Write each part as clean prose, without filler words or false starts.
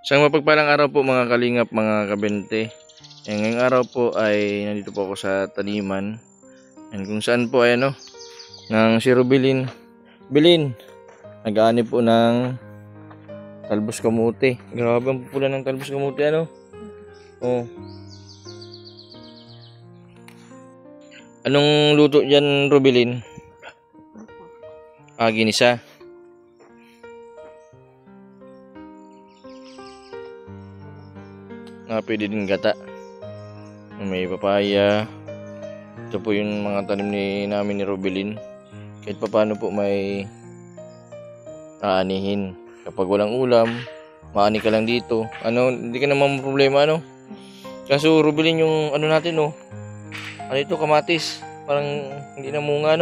Isang mapagpalang araw po mga kalingap, mga kabente. Ngayong araw po ay nandito po ako sa taniman. And kung saan po ay ng si Rubilin. Bilin, nag-aani po ng talbos kamote. Grabe ang pupula ng talbos kamote Oh. Anong luto dyan, Rubilin? Ginisa. Pwede din gata. May papaya. Ito po yung mga tanim namin ni Rubilin. Kahit paano po may aanihin. Kapag walang ulam, maani ka lang dito. Hindi ka naman problema Kaso Rubilin yung natin ito kamatis. Parang hindi na munga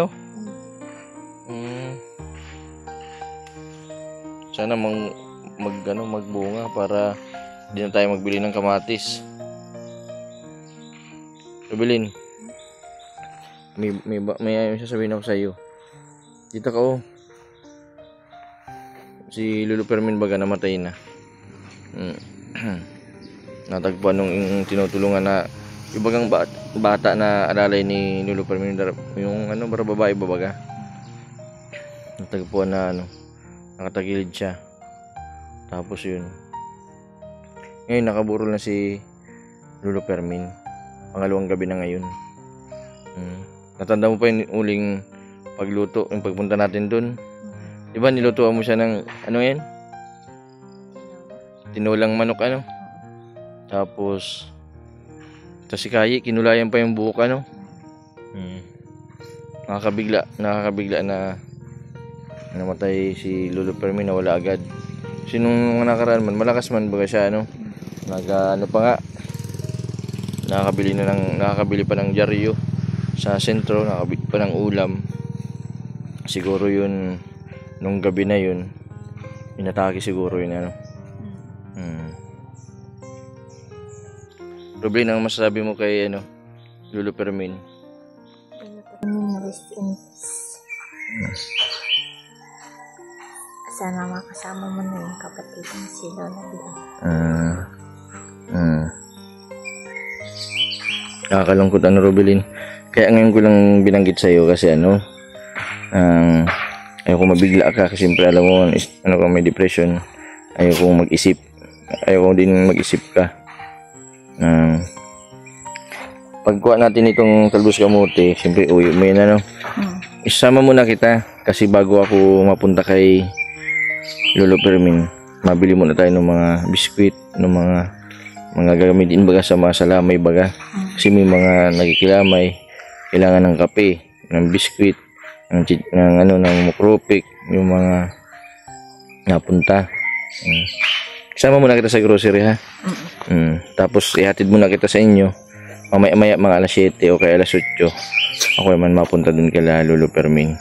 Sana magbunga para hindi na tayo magbili ng kamatis. Rubilin, may sasabihin ako sa iyo. Dito ka Si Lolo Fermin baga namatay na. Natagpuan nung tinutulungan na ibagang bata na alalay ni Lolo Fermin, yung para babae babaga. Natagpuan na nakatagilid siya. Tapos yun. Ngayon nakaburol na si Lolo Fermin. Pangalawang gabi na ngayon. Natanda mo pa yung uling pagluto, yung pagpunta natin dun. Diba nilutuan mo siya ng yan? Tinulang manok Tapos si Kayi, kinulayan pa yung buhok Nakakabigla na namatay si Lolo Fermin, nawala agad. Sinong nakaraan man, malakas man baga siya nakakabili pa ng dyaryo sa sentro, nakakabili pa ng ulam. Siguro yun nung gabi na yun inatake siguro yun Rubilin, ang masasabi mo kay Lolo Fermin? Rest in peace. Sana makasama mo na yung kapatid ng si Lola Bilin. Nakakalungkot Rubilin. Kaya ngayon ko lang binanggit sa iyo kasi ayaw ko mabigla ka kasi siyempre alam mo ka may depression. Ayaw ko mag-isip. Ayaw ko din mag-isip ka. Pagkuha natin itong talbos kamote, siyempre uwi mo yun Isama muna kita kasi bago ako mapunta kay Lolo Fermin, mabili muna tayo ng mga biskwit, ng mga gagamitin baga sa mga salamay baga. Kasi may mga nagkikilamay, kailangan ng kape, ng biskwit, ng mukropik, yung mga napunta. Isama muna kita sa grocery Tapos ihatid muna kita sa inyo. Mamaya mga alas 7 o kaya alas 8. Ako naman mapunta dun kay Lolo Fermin.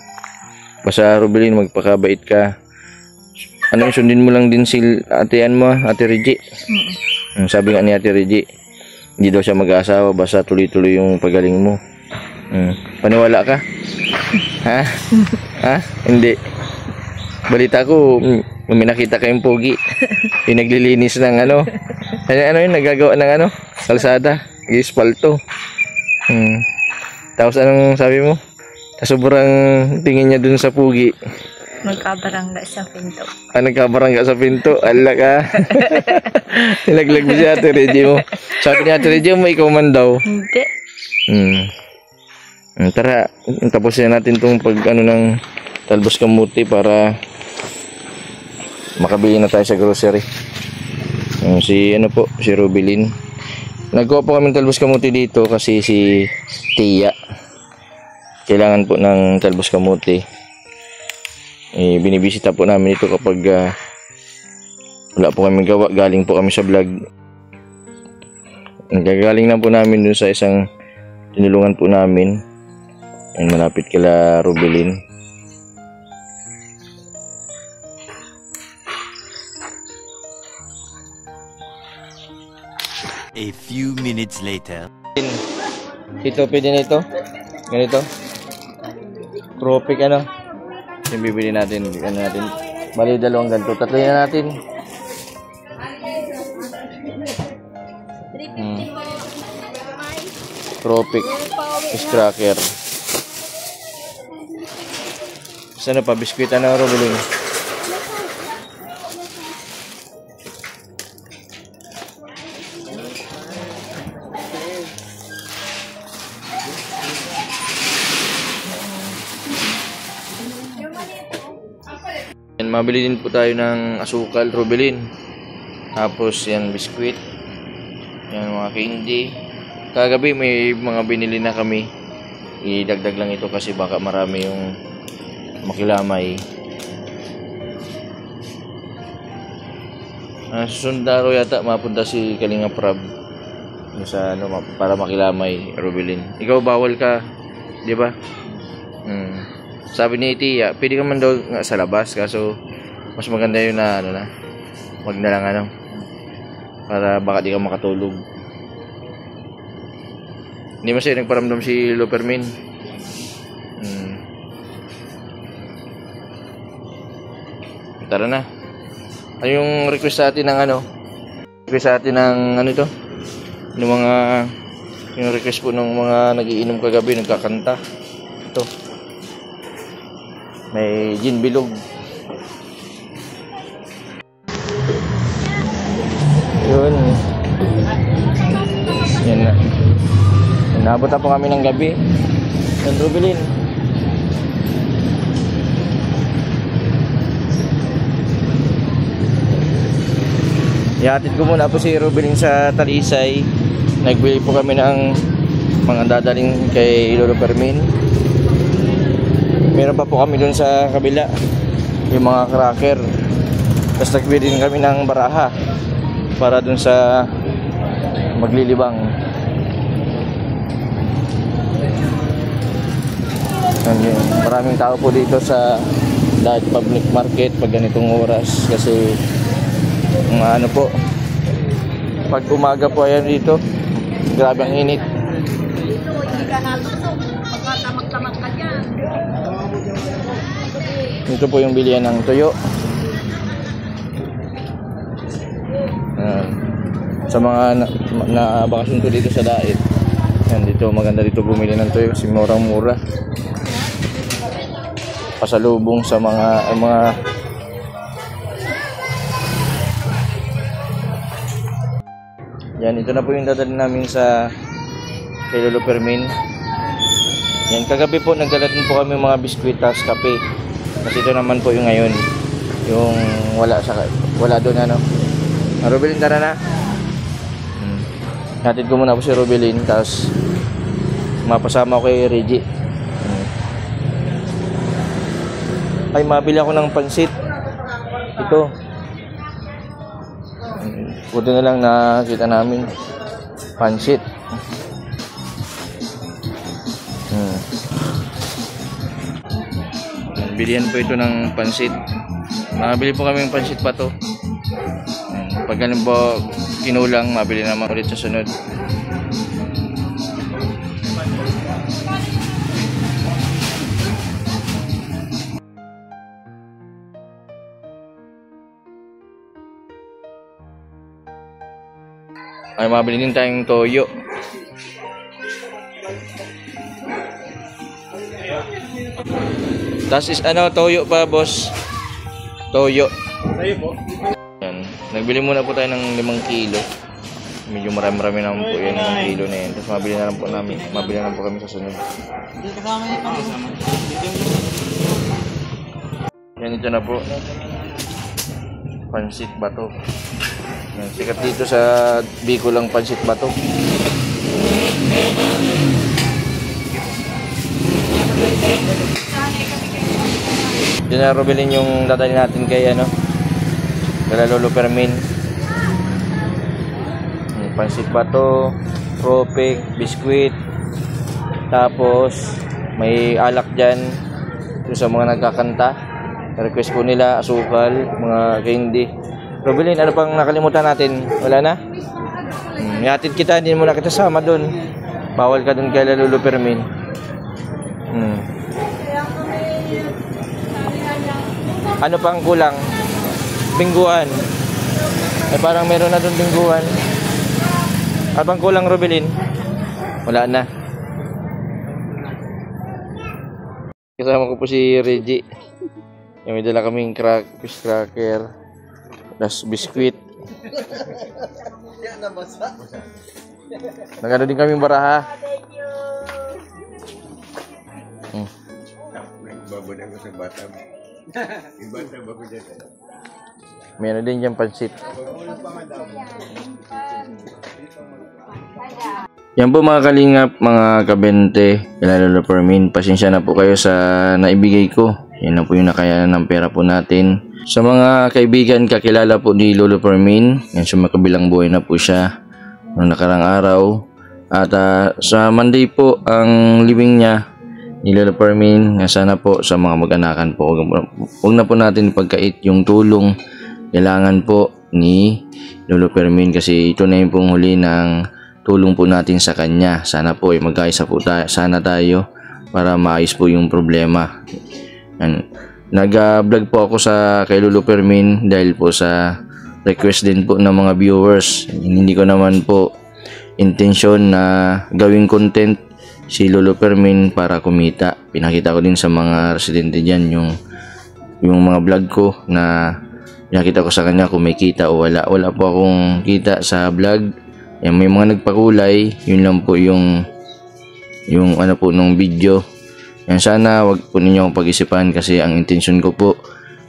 Basta Rubilin, magpakabait ka. Sundin mo lang din si Ate Reggie. Sabi nga ni Ate Reggie, hindi daw siya mag-aasawa basta tuloy-tuloy yung pagaling mo. Paniwala ka? Ha? Hindi. Balita ko, may nakita kayong pogi. Yung naglilinis ng yung nagagawa ng kalsada, ispalto. Tapos anong sabi mo? Sobrang tingin niya dun sa pogi. Magkabarangga sa pinto. Nagkabarangga sa pinto? Ala ka. Nilaglag mo si Ate Reggie mo. Sabi ni Ate Reggie mo, ikaw man daw. Hindi. Tara, tapusin natin itong ng talbos kamote para makabili na tayo sa grocery. Si Rubilin. Nagkuha po kami ng talbos kamote dito kasi si Tia kailangan po ng talbos kamote. Binibisita po namin ito kapag wala po kami gawa, galing po kami sa vlog. Nagagaling na po namin dun sa isang tinulungan po namin. Malapit kila Rubilin. A few minutes later. Ito pwede na ito. Ganito. Tropic yung bibili natin. Bali dalawang ganito. Tatlo na natin. Tropic fish cracker. Sana pa biskwit na Robilin. Yan, mabili din po tayo ng asukal, Robilin. Tapos yan, biskwit. Yan, mga candy. Kagabi may mga binili na kami. Idagdag lang ito kasi baka marami yung makilamay. Susundaro yata mapunta si Kalinga Prab sa ano para makilamay, Robilin. Ikaw bawal ka, 'di ba? Sabi ni Tia, pwede ka man daw sa labas kaso mas maganda yun na ano na. Wag na lang ano. Para baka di ka makatulog. Hindi mo siya nagparamdam si Lopermin. Tara na. Ano yung request sa atin ng ano? Request sa atin ng ano ito? Yung request po ng mga nagiinom kagabi, nagkakanta. Ito. May gin bilog. Yun. Yan na. Nabot na po kami ng gabi. Yan, Robilin. Ihatid ko muna po si Robilin sa Talisay. Nagbili po kami ng mga dadaling kay Lolo Fermin. Meron pa po kami dun sa kabila, yung mga cracker. Tapos nagbili din kami ng baraha para dun sa maglilibang. Maraming tao po dito sa Dahit Public Market pag ganitong oras kasi mga ano po, pag umaga po ayan dito, grabe ang init. Ito po yung bilihan ng tuyo. Sa mga bakasyon ko dito sa Dait, yan, dito maganda dito bumili ng tuyo kasi murang-mura. Pasalubong sa mga yan, ito na po yung dadalhin namin sa kay Lolo Fermin. Yan, kagabi po nagdala din po kami mga biskwit at kape. Kasi ito naman po yung ngayon, yung wala doon ano. Robilin, tara na. Hatid ko muna po si Robilin, tapos mapasama ko kay Reggie. Ay, mabili ako ng pansit. Ito. Buti na lang nakita namin pansit. Bilihan po ito ng pansit. Mabili po kami ng pansit pa to. Pag ganun po kinulang, mabili naman ulit sa sunod. Ay, mabili din tayong toyo. Tapos is ano, toyo pa, boss. Toyo. Toyo po. Yan. Nagbili muna po tayo ng 5 kilo. Medyo marami-rami naman po yan, 5 kilo na yan. Tapos mabili na lang po namin. Mabili na lang po kami sa sunod. Yan, ito na po. Pansit Bato. Yan, sikat dito sa Bicol ang Pansit Bato. Diyan na Robilin yung dadalhin natin kay ano, kay Lolo Fermin. Pansit Bato, tropic, biskwit. Tapos may alak dyan sa mga nagkakanta. Request po nila asukal, mga candy. Robilin, ano pang nakalimutan natin? Wala na? Ihatid kita, hindi mo na kita sama doon. Bawal ka doon kay Lolo Fermin. Ano pang kulang? Bingguan. Eh, parang meron na doon bingguan. Abang kulang, Robelin. Wala na. Kasama ko po si Reggie. Yung may dala kaming fish cracker. Plus biskuit. Nagano din kaming baraha. Babalik ko sa bata. Ibanta ba ko dyan? May ano din dyan pansit. Yan po mga kalingap, mga kabente, Lolo Fermin, pasensya na po kayo sa naibigay ko. Yan na po yung nakayanan ng pera po natin. Sa mga kaibigan, kakilala po ni Lolo Fermin, yan sa makabilang buhay na po siya noong nakarang araw. At sa Monday po, ang living niya ni Lolo Fermin, sana po sa mga mag-anakan po, huwag na po natin ipagkait yung tulong kailangan po ni Lolo Fermin kasi ito na yung pong huli ng tulong po natin sa kanya. Sana po ay mag-aisa po sana tayo para maayos po yung problema. Nag-vlog po ako sa kay Lolo Fermin dahil po sa request din po ng mga viewers. Hindi ko naman po intensyon na gawing content si Lolo Fermin para kumita. Pinakita ko din sa mga residente dyan yung mga vlog ko na pinakita ko sa kanya kung may kita o wala. Wala po akong kita sa vlog. Yan, may mga nagpakulay, yun lang po yung ano po nung video. Yan, sana wag po ninyo akong pag-isipan kasi ang intention ko po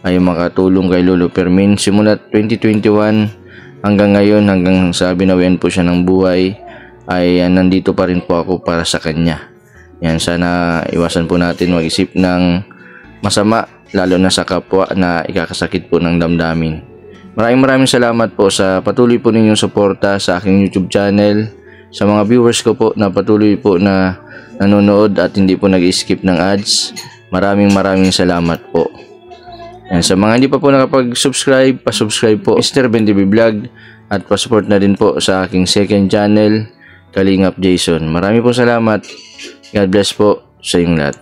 ay makatulong kay Lolo Fermin simula 2021 hanggang ngayon, hanggang sa binawian po siya ng buhay ay nandito pa rin po ako para sa kanya. Yan, sana iwasan po natin mag-isip ng masama lalo na sa kapwa na ikakasakit po ng damdamin. Maraming salamat po sa patuloy po ninyong suporta sa aking YouTube channel. Sa mga viewers ko po na patuloy po na nanonood at hindi po nag-skip ng ads. Maraming salamat po. Yan, sa mga hindi pa po nakapag-subscribe, pa-subscribe po Mr. Bendivi Vlog at pa-support na din po sa aking second channel, Kalingap Jason. Maraming po salamat. God bless po sa inyong lahat.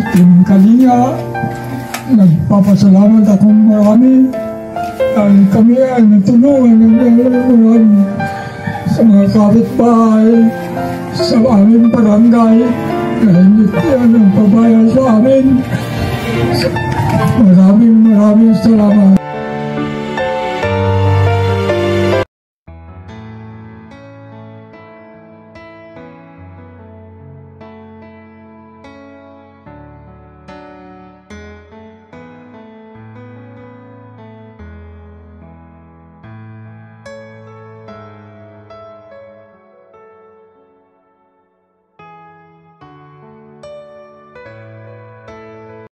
Team Kalinga. Nagpapasalamat akong marami dahil kami ay natulungan ng marami sa mga kapitbahay sa aming barangay na hindi yan ang pabayan sa amin. Maraming salamat.